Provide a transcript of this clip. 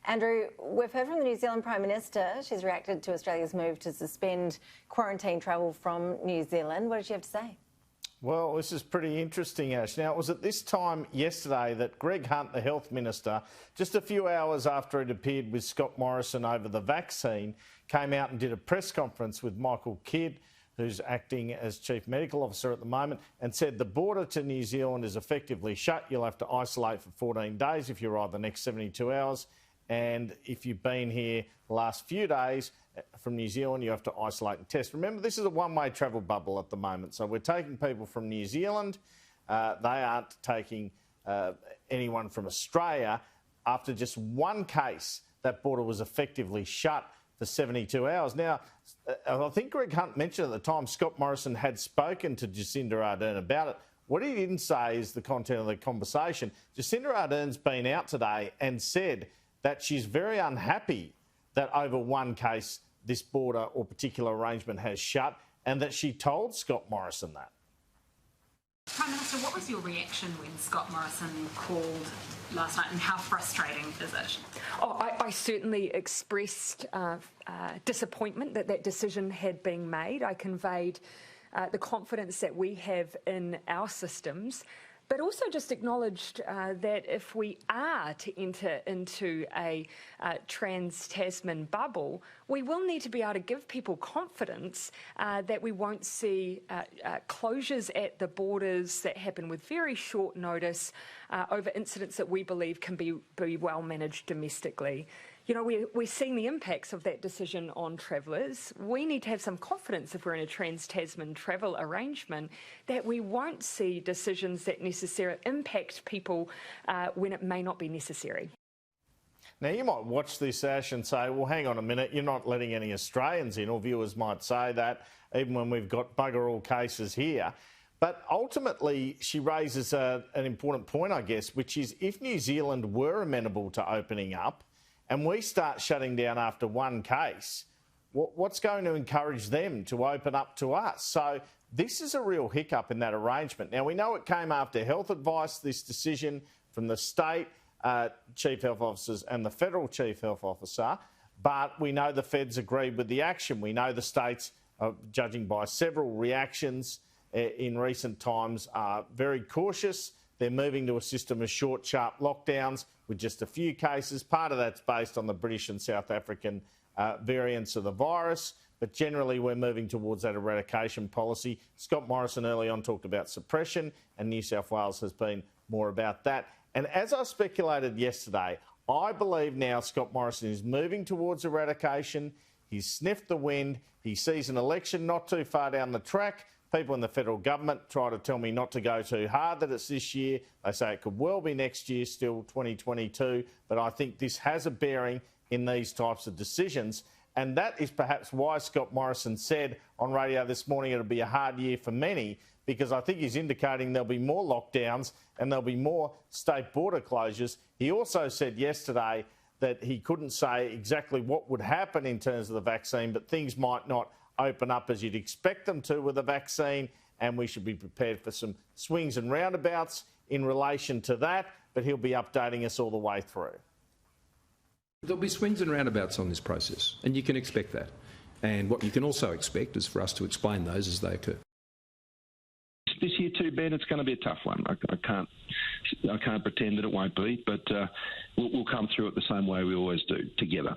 Andrew, we've heard from the New Zealand Prime Minister. She's reacted to Australia's move to suspend quarantine travel from New Zealand. What did she have to say? Well, this is pretty interesting, Ash. Now, it was at this time yesterday that Greg Hunt, the Health Minister, just a few hours after it appeared with Scott Morrison over the vaccine, came out and did a press conference with Michael Kidd, who's acting as Chief Medical Officer at the moment, and said the border to New Zealand is effectively shut. You'll have to isolate for 14 days if you arrive the next 72 hours. And if you've been here the last few days from New Zealand, you have to isolate and test. Remember, this is a one-way travel bubble at the moment. So we're taking people from New Zealand. They aren't taking anyone from Australia. After just one case, that border was effectively shut for 72 hours. Now, I think Greg Hunt mentioned at the time Scott Morrison had spoken to Jacinda Ardern about it. What he didn't say is the content of the conversation. Jacinda Ardern's been out today and said that she's very unhappy that over one case this border or particular arrangement has shut, and that she told Scott Morrison that. Prime Minister, what was your reaction when Scott Morrison called last night, and how frustrating is it? Oh, I certainly expressed disappointment that that decision had been made. I conveyed the confidence that we have in our systems, but also just acknowledged that if we are to enter into a trans-Tasman bubble, we will need to be able to give people confidence that we won't see closures at the borders that happen with very short notice over incidents that we believe can be well managed domestically. You know, we're seeing the impacts of that decision on travellers. We need to have some confidence if we're in a trans-Tasman travel arrangement that we won't see decisions that necessarily impact people when it may not be necessary. Now, you might watch this, Ash, and say, well, hang on a minute, you're not letting any Australians in, or viewers might say that, even when we've got bugger all cases here. But ultimately, she raises an important point, I guess, which is if New Zealand were amenable to opening up, and we start shutting down after one case, what's going to encourage them to open up to us? So this is a real hiccup in that arrangement. Now, we know it came after health advice, this decision from the state chief health officers and the federal chief health officer, but we know the feds agreed with the action. We know the states, judging by several reactions in recent times, are very cautious. They're moving to a system of short, sharp lockdowns with just a few cases. Part of that's based on the British and South African variants of the virus, but generally we're moving towards that eradication policy. Scott Morrison early on talked about suppression, and New South Wales has been more about that. And as I speculated yesterday, I believe now Scott Morrison is moving towards eradication. He's sniffed the wind. He sees an election not too far down the track. People in the federal government try to tell me not to go too hard, that it's this year. They say it could well be next year, still 2022. But I think this has a bearing in these types of decisions. And that is perhaps why Scott Morrison said on radio this morning it'll be a hard year for many, because I think he's indicating there'll be more lockdowns and there'll be more state border closures. He also said yesterday that he couldn't say exactly what would happen in terms of the vaccine, but things might not open up as you'd expect them to with a vaccine, and we should be prepared for some swings and roundabouts in relation to that, but he'll be updating us all the way through. There'll be swings and roundabouts on this process, and you can expect that. And what you can also expect is for us to explain those as they occur. This year too, Ben, it's going to be a tough one. I can't pretend that it won't be, but we'll come through it the same way we always do, together.